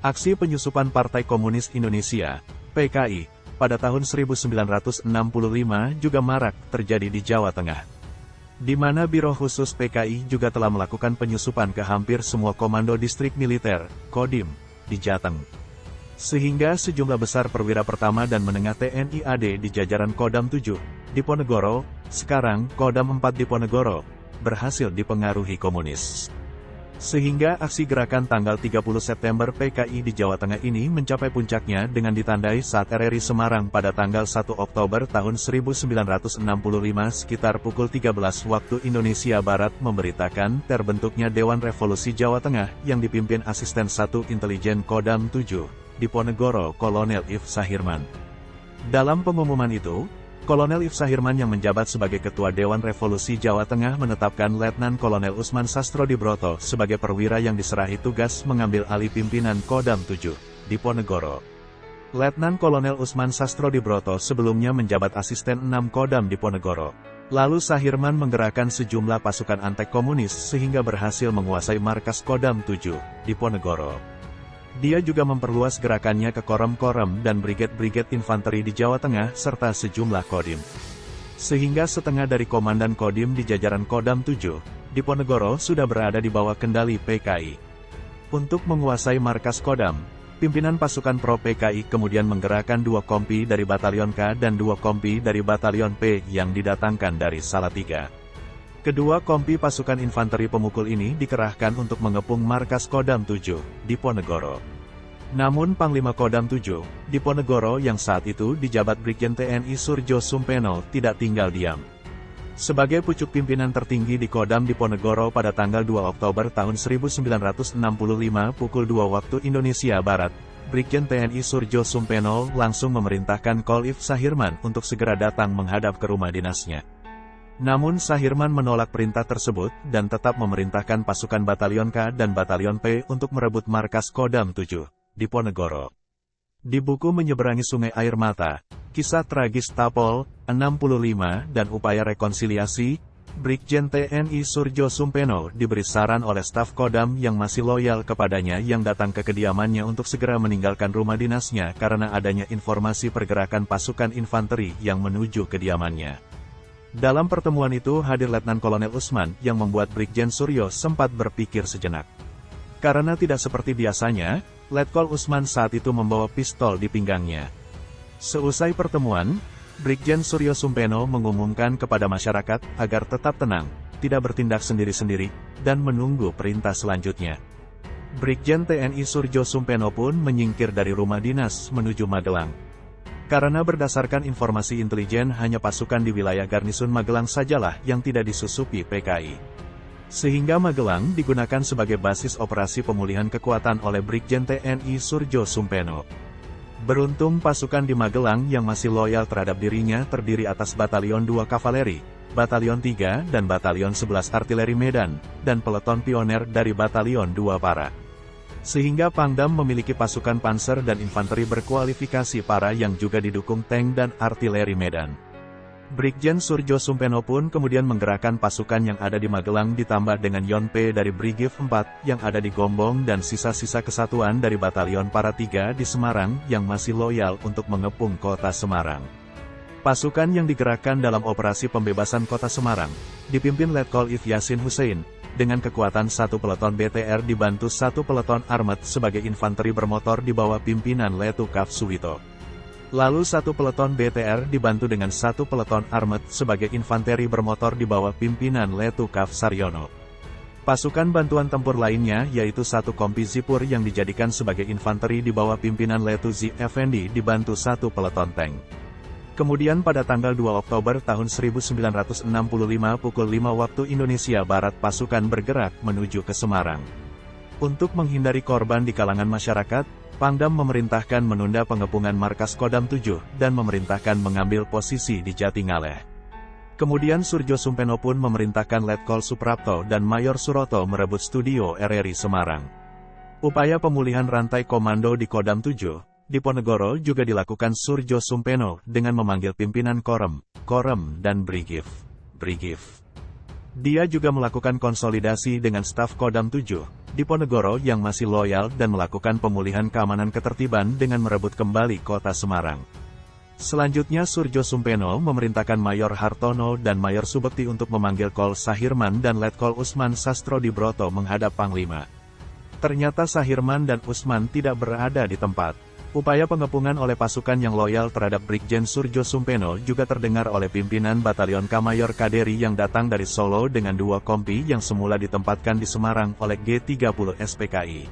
Aksi penyusupan Partai Komunis Indonesia, PKI, pada tahun 1965 juga marak terjadi di Jawa Tengah, di mana Biro Khusus PKI juga telah melakukan penyusupan ke hampir semua komando distrik militer, Kodim, di Jateng. Sehingga sejumlah besar perwira pertama dan menengah TNI AD di jajaran Kodam 7, Diponegoro, sekarang Kodam 4 Diponegoro, berhasil dipengaruhi komunis. Sehingga aksi gerakan tanggal 30 September PKI di Jawa Tengah ini mencapai puncaknya dengan ditandai saat RRI Semarang pada tanggal 1 Oktober tahun 1965 sekitar pukul 13 waktu Indonesia Barat memberitakan terbentuknya Dewan Revolusi Jawa Tengah yang dipimpin Asisten 1 Intelijen Kodam 7, Diponegoro Kolonel If Sahirman. Dalam pengumuman itu, Kolonel If Sahirman yang menjabat sebagai Ketua Dewan Revolusi Jawa Tengah menetapkan Letnan Kolonel Usman Sastrodibroto sebagai perwira yang diserahi tugas mengambil alih pimpinan Kodam 7, Diponegoro. Letnan Kolonel Usman Sastrodibroto sebelumnya menjabat Asisten 6 Kodam Diponegoro. Lalu Sahirman menggerakkan sejumlah pasukan antek komunis sehingga berhasil menguasai markas Kodam 7, Diponegoro. Dia juga memperluas gerakannya ke Korem-Korem dan brigade-brigade infanteri di Jawa Tengah serta sejumlah Kodim. Sehingga setengah dari komandan Kodim di jajaran Kodam 7, Diponegoro sudah berada di bawah kendali PKI. Untuk menguasai markas Kodam, pimpinan pasukan pro-PKI kemudian menggerakkan 2 kompi dari Batalion K dan 2 kompi dari Batalion P yang didatangkan dari Salatiga. Kedua kompi pasukan infanteri pemukul ini dikerahkan untuk mengepung markas Kodam 7, Diponegoro. Namun Panglima Kodam 7, Diponegoro yang saat itu dijabat Brigjen TNI Surjo Sumpeno tidak tinggal diam. Sebagai pucuk pimpinan tertinggi di Kodam Diponegoro pada tanggal 2 Oktober tahun 1965 pukul 2 waktu Indonesia Barat, Brigjen TNI Surjo Sumpeno langsung memerintahkan Kol If Sahirman untuk segera datang menghadap ke rumah dinasnya. Namun Sahirman menolak perintah tersebut dan tetap memerintahkan pasukan Batalion K dan Batalion P untuk merebut markas Kodam 7, Diponegoro. Di buku Menyeberangi Sungai Air Mata, Kisah Tragis Tapol, 65 dan Upaya Rekonsiliasi, Brigjen TNI Surjo Sumpeno diberi saran oleh staf Kodam yang masih loyal kepadanya yang datang ke kediamannya untuk segera meninggalkan rumah dinasnya karena adanya informasi pergerakan pasukan infanteri yang menuju kediamannya. Dalam pertemuan itu hadir Letnan Kolonel Usman yang membuat Brigjen Suryo sempat berpikir sejenak. Karena tidak seperti biasanya, Letkol Usman saat itu membawa pistol di pinggangnya. Seusai pertemuan, Brigjen Suryo Sumpeno mengumumkan kepada masyarakat agar tetap tenang, tidak bertindak sendiri-sendiri, dan menunggu perintah selanjutnya. Brigjen TNI Surjo Sumpeno pun menyingkir dari rumah dinas menuju Magelang. Karena berdasarkan informasi intelijen hanya pasukan di wilayah Garnisun Magelang sajalah yang tidak disusupi PKI. Sehingga Magelang digunakan sebagai basis operasi pemulihan kekuatan oleh Brigjen TNI Surjo Sumpeno. Beruntung pasukan di Magelang yang masih loyal terhadap dirinya terdiri atas Batalion 2 Kavaleri, Batalion 3 dan Batalion 11 Artileri Medan, dan peleton pioner dari Batalion 2 Para. Sehingga Pangdam memiliki pasukan panser dan infanteri berkualifikasi para yang juga didukung tank dan artileri Medan. Brigjen Surjo Sumpeno pun kemudian menggerakkan pasukan yang ada di Magelang ditambah dengan Yon P dari Brigif 4 yang ada di Gombong dan sisa-sisa kesatuan dari Batalion Para 3 di Semarang yang masih loyal untuk mengepung kota Semarang. Pasukan yang digerakkan dalam operasi pembebasan kota Semarang, dipimpin Letkol If Yasin Hussein, dengan kekuatan 1 peleton BTR dibantu 1 peleton Armet sebagai infanteri bermotor di bawah pimpinan Letu Kaf Suwito. Lalu 1 peleton BTR dibantu dengan 1 peleton Armet sebagai infanteri bermotor di bawah pimpinan Letu Kaf Saryono. Pasukan bantuan tempur lainnya yaitu 1 kompi Zipur yang dijadikan sebagai infanteri di bawah pimpinan Letu Zi Effendi dibantu 1 peleton tank. Kemudian pada tanggal 2 Oktober tahun 1965 pukul 5 waktu Indonesia Barat pasukan bergerak menuju ke Semarang. Untuk menghindari korban di kalangan masyarakat, Pangdam memerintahkan menunda pengepungan markas Kodam 7 dan memerintahkan mengambil posisi di Jatingaleh. Kemudian Surjo Sumpeno pun memerintahkan Letkol Suprapto dan Mayor Suroto merebut studio RRI Semarang. Upaya pemulihan rantai komando di Kodam 7, Diponegoro juga dilakukan Surjo Sumpeno dengan memanggil pimpinan Korem, dan Brigif. Dia juga melakukan konsolidasi dengan staf Kodam 7, Diponegoro yang masih loyal dan melakukan pemulihan keamanan ketertiban dengan merebut kembali kota Semarang. Selanjutnya Surjo Sumpeno memerintahkan Mayor Hartono dan Mayor Subekti untuk memanggil Kol Sahirman dan Letkol Usman Sastrodibroto menghadap Panglima. Ternyata Sahirman dan Usman tidak berada di tempat. Upaya pengepungan oleh pasukan yang loyal terhadap Brigjen Surjo Sumpeno juga terdengar oleh pimpinan Batalion Kamayor Kaderi yang datang dari Solo dengan 2 kompi yang semula ditempatkan di Semarang oleh G30 SPKI.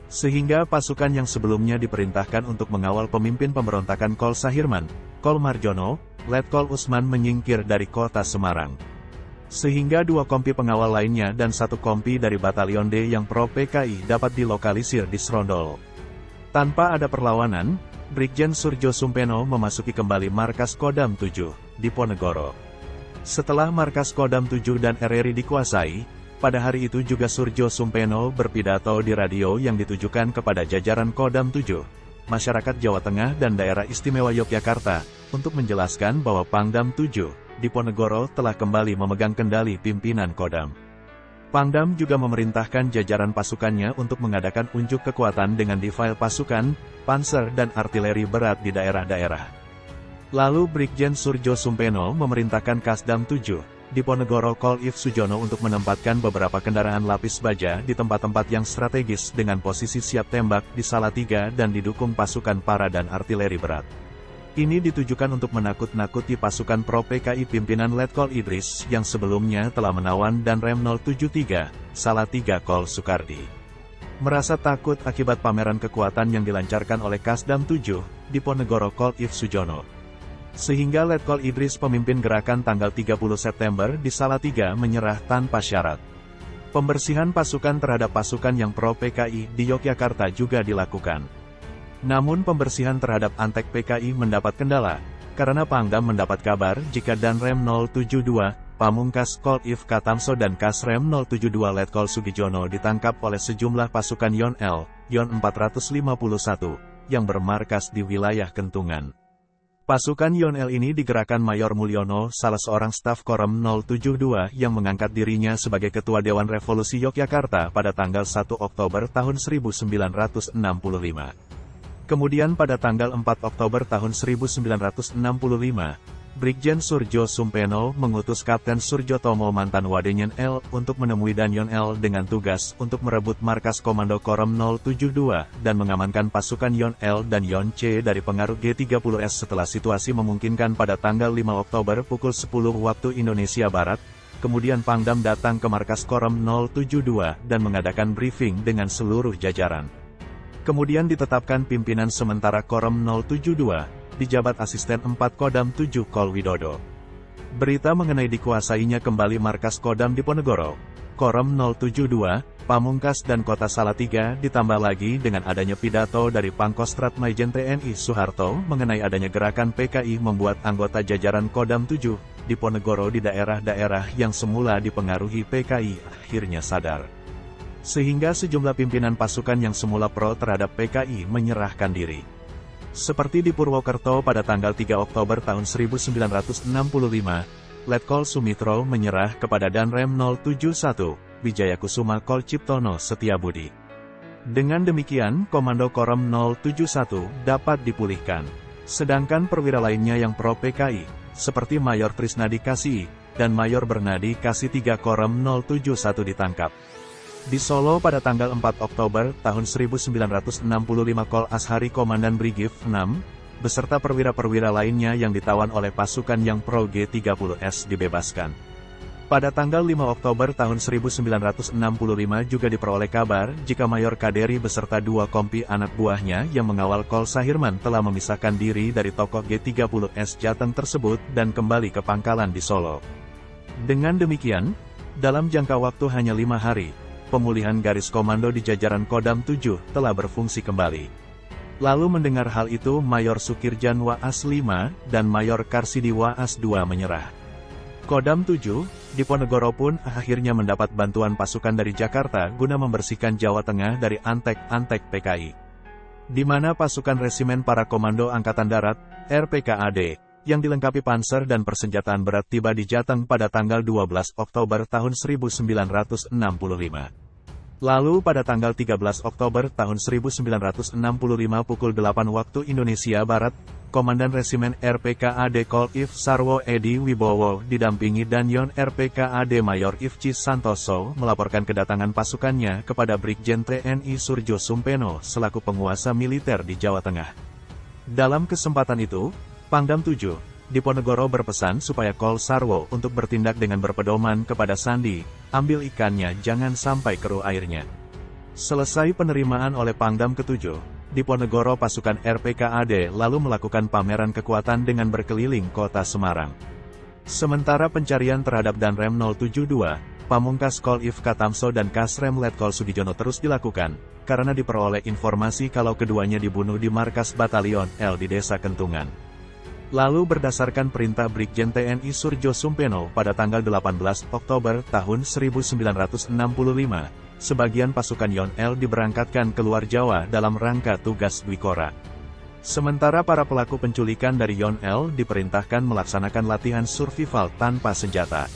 Sehingga pasukan yang sebelumnya diperintahkan untuk mengawal pemimpin pemberontakan Kol Sahirman, Kol Marjono, Letkol Usman menyingkir dari kota Semarang. Sehingga 2 kompi pengawal lainnya dan 1 kompi dari Batalion D yang pro PKI dapat dilokalisir di Srondol. Tanpa ada perlawanan, Brigjen Surjo Sumpeno memasuki kembali markas Kodam 7, Diponegoro. Setelah markas Kodam 7 dan RRI dikuasai, pada hari itu juga Surjo Sumpeno berpidato di radio yang ditujukan kepada jajaran Kodam 7, masyarakat Jawa Tengah dan daerah istimewa Yogyakarta, untuk menjelaskan bahwa Pangdam 7, Diponegoro telah kembali memegang kendali pimpinan Kodam. Pangdam juga memerintahkan jajaran pasukannya untuk mengadakan unjuk kekuatan dengan defile pasukan, panser dan artileri berat di daerah-daerah. Lalu Brigjen Surjo Sumpeno memerintahkan Kasdam 7, Diponegoro Kol If Sujono untuk menempatkan beberapa kendaraan lapis baja di tempat-tempat yang strategis dengan posisi siap tembak di Salatiga dan didukung pasukan para dan artileri berat. Ini ditujukan untuk menakut-nakuti pasukan pro PKI pimpinan Letkol Idris yang sebelumnya telah menawan dan Rem 073, Salatiga Kol Soekardi. Merasa takut akibat pameran kekuatan yang dilancarkan oleh Kasdam 7, Diponegoro Kol If Sujono. Sehingga Letkol Idris pemimpin gerakan tanggal 30 September di Salatiga menyerah tanpa syarat. Pembersihan pasukan terhadap pasukan yang pro PKI di Yogyakarta juga dilakukan. Namun pembersihan terhadap Antek PKI mendapat kendala, karena Pangdam mendapat kabar jika Danrem 072, Pamungkas Kol If Katamso dan Kasrem 072 Letkol Sugijono ditangkap oleh sejumlah pasukan Yon L, Yon 451, yang bermarkas di wilayah Kentungan. Pasukan Yon L ini digerakkan Mayor Mulyono, salah seorang staf Korem 072 yang mengangkat dirinya sebagai Ketua Dewan Revolusi Yogyakarta pada tanggal 1 Oktober tahun 1965. Kemudian pada tanggal 4 Oktober tahun 1965, Brigjen Surjo Sumpeno mengutus Kapten Surjotomo mantan Wadenyen L untuk menemui Dan Yon L dengan tugas untuk merebut markas Komando Korem 072 dan mengamankan pasukan Yon L dan Yon C dari pengaruh G30S setelah situasi memungkinkan pada tanggal 5 Oktober pukul 10 waktu Indonesia Barat. Kemudian Pangdam datang ke markas Korem 072 dan mengadakan briefing dengan seluruh jajaran. Kemudian ditetapkan pimpinan sementara Korem 072, dijabat Asisten 4 Kodam 7 Kol Widodo. Berita mengenai dikuasainya kembali markas Kodam Diponegoro, Korem 072, Pamungkas dan Kota Salatiga ditambah lagi dengan adanya pidato dari Pangkostrat Majen TNI Soeharto mengenai adanya gerakan PKI membuat anggota jajaran Kodam 7, Diponegoro di daerah-daerah yang semula dipengaruhi PKI akhirnya sadar. Sehingga sejumlah pimpinan pasukan yang semula pro terhadap PKI menyerahkan diri. Seperti di Purwokerto pada tanggal 3 Oktober tahun 1965, Letkol Sumitro menyerah kepada Danrem 071, Wijayakusuma Kol Ciptono Setiabudi. Dengan demikian, Komando Korem 071 dapat dipulihkan. Sedangkan perwira lainnya yang pro PKI, seperti Mayor Trisnadi Kasih dan Mayor Bernadi Kasih 3 Korem 071 ditangkap. Di Solo pada tanggal 4 Oktober tahun 1965 Kol Ashari Komandan Brigif 6, beserta perwira-perwira lainnya yang ditawan oleh pasukan yang pro G30S dibebaskan. Pada tanggal 5 Oktober tahun 1965 juga diperoleh kabar jika Mayor Kaderi beserta 2 kompi anak buahnya yang mengawal Kol Sahirman telah memisahkan diri dari tokoh G30S Jateng tersebut dan kembali ke pangkalan di Solo. Dengan demikian, dalam jangka waktu hanya 5 hari, pemulihan garis komando di jajaran Kodam 7 telah berfungsi kembali. Lalu mendengar hal itu Mayor Sukirjan Waas 5 dan Mayor Karsidi Waas 2 menyerah. Kodam 7, Diponegoro pun akhirnya mendapat bantuan pasukan dari Jakarta guna membersihkan Jawa Tengah dari antek-antek PKI. Di mana pasukan Resimen Para Komando Angkatan Darat, RPKAD, yang dilengkapi panser dan persenjataan berat tiba di Jateng pada tanggal 12 Oktober tahun 1965. Lalu pada tanggal 13 Oktober tahun 1965 pukul 8 waktu Indonesia Barat, Komandan Resimen RPKAD Kol If Sarwo Edi Wibowo didampingi Danyon RPKAD Mayor Ifci Santoso melaporkan kedatangan pasukannya kepada Brigjen TNI Surjo Sumpeno selaku penguasa militer di Jawa Tengah. Dalam kesempatan itu, Pangdam 7, Diponegoro berpesan supaya Kol Sarwo untuk bertindak dengan berpedoman kepada Sandi, ambil ikannya jangan sampai keruh airnya. Selesai penerimaan oleh Pangdam ke-7, Diponegoro pasukan RPKAD lalu melakukan pameran kekuatan dengan berkeliling kota Semarang. Sementara pencarian terhadap Danrem 072, Pamungkas Kol If Katamso dan Kasrem Letkol Sudijono terus dilakukan, karena diperoleh informasi kalau keduanya dibunuh di markas Batalion L di Desa Kentungan. Lalu berdasarkan perintah Brigjen TNI Surjo Sumpeno pada tanggal 18 Oktober tahun 1965, sebagian pasukan Yon L diberangkatkan keluar Jawa dalam rangka tugas Dwikora. Sementara para pelaku penculikan dari Yon L diperintahkan melaksanakan latihan survival tanpa senjata.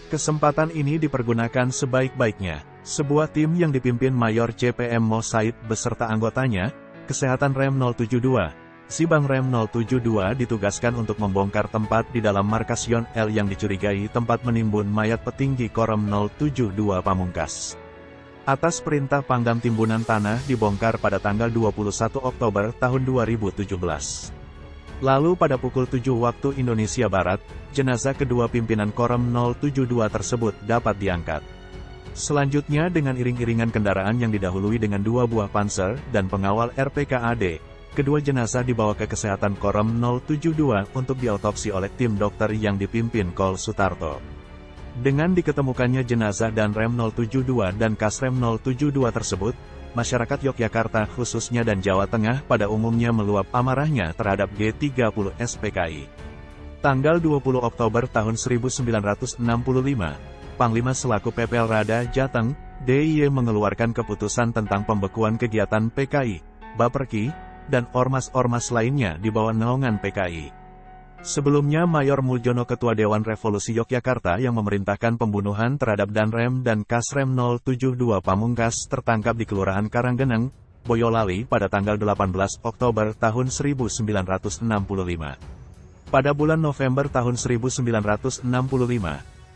Kesempatan ini dipergunakan sebaik-baiknya. Sebuah tim yang dipimpin Mayor CPM Mo Said beserta anggotanya, Kesehatan Rem 072, Sibang Rem 072 ditugaskan untuk membongkar tempat di dalam markas Yon L yang dicurigai tempat menimbun mayat petinggi Korem 072 Pamungkas. Atas perintah Pangdam Timbunan Tanah dibongkar pada tanggal 21 Oktober tahun 2017. Lalu pada pukul 7 waktu Indonesia Barat, jenazah kedua pimpinan Korem 072 tersebut dapat diangkat. Selanjutnya dengan iring-iringan kendaraan yang didahului dengan 2 buah panser dan pengawal RPKAD, kedua jenazah dibawa ke Kesehatan Korem 072 untuk diautopsi oleh tim dokter yang dipimpin Kol Sutarto. Dengan diketemukannya jenazah Danrem 072 dan Kasrem 072 tersebut, masyarakat Yogyakarta khususnya dan Jawa Tengah pada umumnya meluap amarahnya terhadap G30 SPKI. Tanggal 20 Oktober tahun 1965, Panglima selaku PPL Rada Jateng, DIY mengeluarkan keputusan tentang pembekuan kegiatan PKI, Baperki, dan ormas-ormas lainnya di bawah naungan PKI. Sebelumnya Mayor Muljono Ketua Dewan Revolusi Yogyakarta yang memerintahkan pembunuhan terhadap Danrem dan Kasrem 072 Pamungkas tertangkap di Kelurahan Karanggeneng, Boyolali pada tanggal 18 Oktober tahun 1965. Pada bulan November tahun 1965,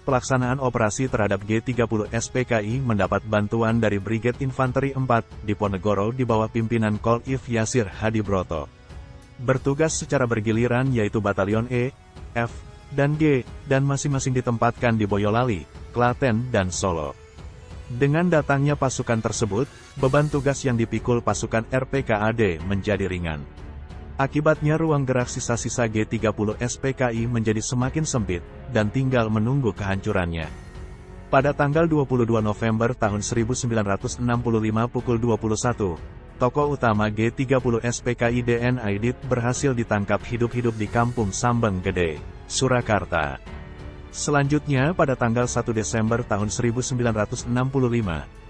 pelaksanaan operasi terhadap G30 SPKI mendapat bantuan dari Brigade Infanteri 4 Diponegoro di bawah pimpinan Kol If Yasir Hadibroto. Bertugas secara bergiliran yaitu Batalion E, F, dan G, dan masing-masing ditempatkan di Boyolali, Klaten dan Solo. Dengan datangnya pasukan tersebut, beban tugas yang dipikul pasukan RPKAD menjadi ringan. Akibatnya ruang gerak sisa-sisa G30 SPKI menjadi semakin sempit, dan tinggal menunggu kehancurannya. Pada tanggal 22 November tahun 1965 pukul 21, tokoh utama G30 SPKI DN Aidit berhasil ditangkap hidup-hidup di Kampung Sambeng Gede, Surakarta. Selanjutnya pada tanggal 1 Desember tahun 1965,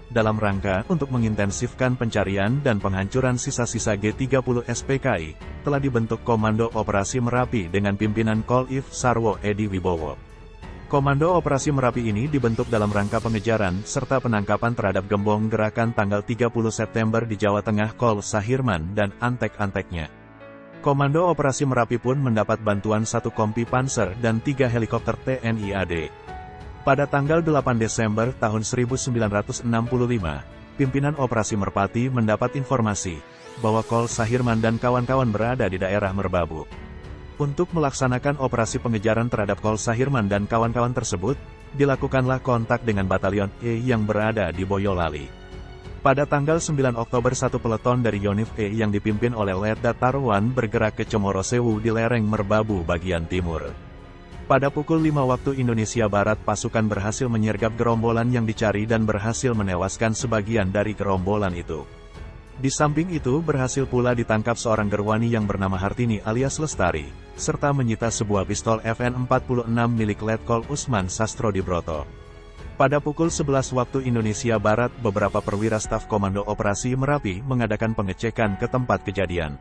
dalam rangka untuk mengintensifkan pencarian dan penghancuran sisa-sisa G30 SPKI, telah dibentuk Komando Operasi Merapi dengan pimpinan Kol If Sarwo Edi Wibowo. Komando Operasi Merapi ini dibentuk dalam rangka pengejaran serta penangkapan terhadap gembong gerakan tanggal 30 September di Jawa Tengah Kol Sahirman dan antek-anteknya. Komando Operasi Merapi pun mendapat bantuan 1 kompi panser dan 3 helikopter TNI AD. Pada tanggal 8 Desember tahun 1965, pimpinan Operasi Merpati mendapat informasi bahwa Kol Sahirman dan kawan-kawan berada di daerah Merbabu. Untuk melaksanakan operasi pengejaran terhadap Kol Sahirman dan kawan-kawan tersebut, dilakukanlah kontak dengan Batalion E yang berada di Boyolali. Pada tanggal 9 Oktober 1 peleton dari Yonif E yang dipimpin oleh Letda Tarwan bergerak ke Cemorosewu di lereng Merbabu bagian timur. Pada pukul 5 waktu Indonesia Barat pasukan berhasil menyergap gerombolan yang dicari dan berhasil menewaskan sebagian dari gerombolan itu. Di samping itu berhasil pula ditangkap seorang gerwani yang bernama Hartini alias Lestari, serta menyita sebuah pistol FN-46 milik Letkol Usman Sastrodibroto. Pada pukul 11 waktu Indonesia Barat beberapa perwira staf Komando Operasi Merapi mengadakan pengecekan ke tempat kejadian.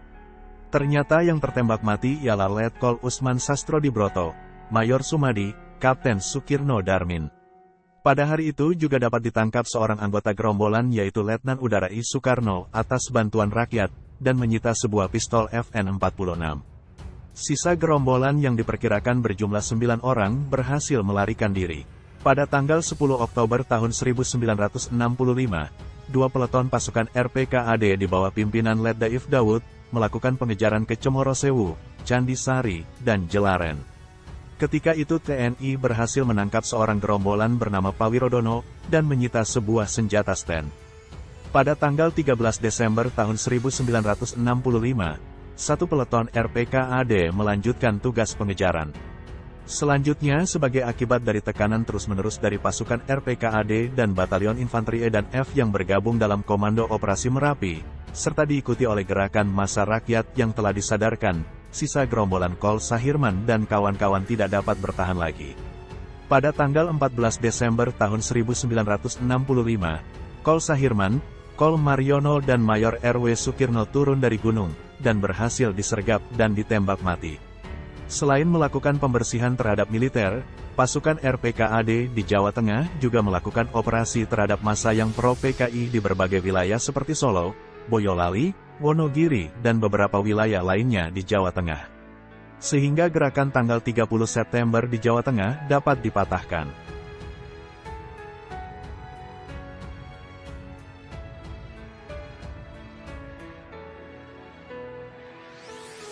Ternyata yang tertembak mati ialah Letkol Usman Sastrodibroto, Mayor Sumadi, Kapten Sukirno Darmin. Pada hari itu juga dapat ditangkap seorang anggota gerombolan yaitu Letnan Udara I Soekarno atas bantuan rakyat, dan menyita sebuah pistol FN-46. Sisa gerombolan yang diperkirakan berjumlah 9 orang berhasil melarikan diri. Pada tanggal 10 Oktober tahun 1965, 2 peleton pasukan RPKAD di bawah pimpinan Let Daif Daud melakukan pengejaran ke Cemorosewu, Candi Sari, dan Jelaren. Ketika itu TNI berhasil menangkap seorang gerombolan bernama Pawirodono dan menyita sebuah senjata stand. Pada tanggal 13 Desember tahun 1965, satu peleton RPKAD melanjutkan tugas pengejaran. Selanjutnya, sebagai akibat dari tekanan terus-menerus dari pasukan RPKAD dan Batalion Infanteri E dan F yang bergabung dalam Komando Operasi Merapi, serta diikuti oleh gerakan massa rakyat yang telah disadarkan, sisa gerombolan Kol Sahirman dan kawan-kawan tidak dapat bertahan lagi. Pada tanggal 14 Desember tahun 1965, Kol Sahirman, Kol Mariono dan Mayor RW Sukirno turun dari gunung, dan berhasil disergap dan ditembak mati. Selain melakukan pembersihan terhadap militer, pasukan RPKAD di Jawa Tengah juga melakukan operasi terhadap massa yang pro-PKI di berbagai wilayah seperti Solo, Boyolali, Wonogiri, dan beberapa wilayah lainnya di Jawa Tengah. Sehingga gerakan tanggal 30 September di Jawa Tengah dapat dipatahkan.